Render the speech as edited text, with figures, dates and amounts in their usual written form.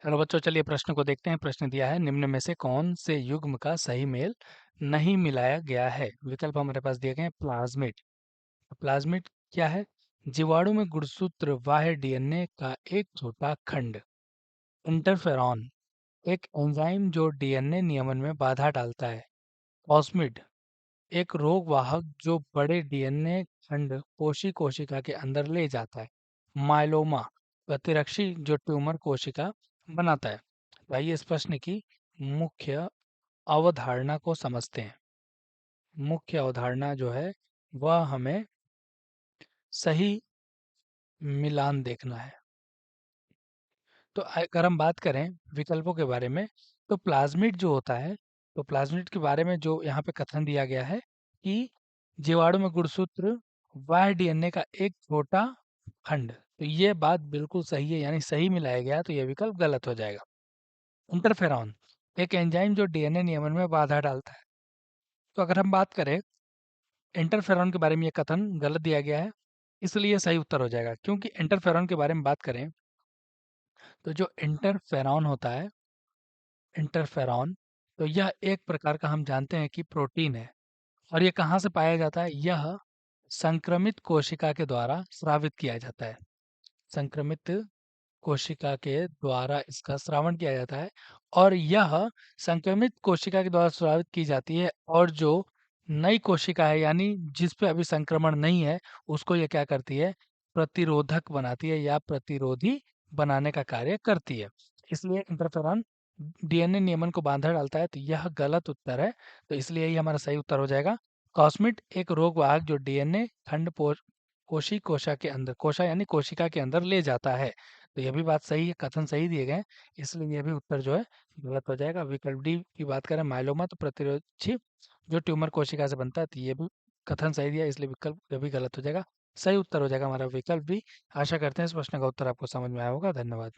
Hello बच्चों, चलिए प्रश्न को देखते हैं। प्रश्न दिया है, निम्न में से कौन से युग्म का सही मेल नहीं मिलाया गया है? विकल्प हमारे पास दिए गए हैं। प्लाज्मिड। प्लाज्मिड क्या है? जीवाणु में गुणसूत्र वाह्य डीएनए का एक छोटा खंड। इंटरफेरॉन, एक एंजाइम जो डीएनए नियमन में बाधा डालता है। ऑस्मिड, एक रोग वाहक जो बड़े डीएनए खंड कोशी कोशिका के अंदर ले जाता है। माइलोमा, प्रतिरक्षी जो ट्यूमर कोशिका बनाता है। तो आइए इस प्रश्न की मुख्य अवधारणा को समझते हैं। मुख्य अवधारणा जो है वह हमें सही मिलान देखना है। तो अगर हम बात करें विकल्पों के बारे में, तो प्लाज्मिड जो होता है, तो प्लाज्मिड के बारे में जो यहाँ पे कथन दिया गया है कि जीवाणु में गुणसूत्र वाह्य डीएनए का एक छोटा खंड। तो ये बात बिल्कुल सही है, यानी सही मिलाया गया, तो यह विकल्प गलत हो जाएगा। इंटरफेरॉन, एक एंजाइम जो डीएनए नियमन में बाधा डालता है। तो अगर हम बात करें इंटरफेरॉन के बारे में, ये कथन गलत दिया गया है, इसलिए सही उत्तर हो जाएगा। क्योंकि इंटरफेरॉन के बारे में बात करें, तो जो इंटरफेरॉन होता है, इंटरफेरॉन, तो यह एक प्रकार का, हम जानते हैं कि प्रोटीन है। और ये कहाँ से पाया जाता है? यह संक्रमित कोशिका के द्वारा स्रावित किया जाता है। संक्रमित कोशिका के द्वारा इसका श्रावण किया जाता है। और यह संक्रमित कोशिका के द्वारा स्रावित की जाती है, और जो नई कोशिका है, यानी जिस पे अभी संक्रमण नहीं है, उसको ये क्या करती है? प्रतिरोधक बनाती है, या प्रतिरोधी बनाने का कार्य करती है। इसलिए इंटरफेरॉन डीएनए नियमन को बांधा डालता है, तो यह गलत उत्तर है। तो इसलिए ये हमारा सही उत्तर हो जाएगा। कॉस्मिड, एक रोग वाहक जो डीएनए खंड कोशिका के अंदर, कोशा यानी कोशिका के अंदर ले जाता है। तो ये भी बात सही है, कथन सही दिए गए हैं, इसलिए ये भी उत्तर जो है गलत हो जाएगा। विकल्प डी की बात करें, माइलोमा, तो प्रतिरोधी जो ट्यूमर कोशिका से बनता है, तो ये भी कथन सही दिया, इसलिए विकल्प ये भी गलत हो जाएगा। सही उत्तर हो जाएगा हमारा विकल्प भी। आशा करते हैं इस प्रश्न का उत्तर आपको समझ में आया होगा। धन्यवाद।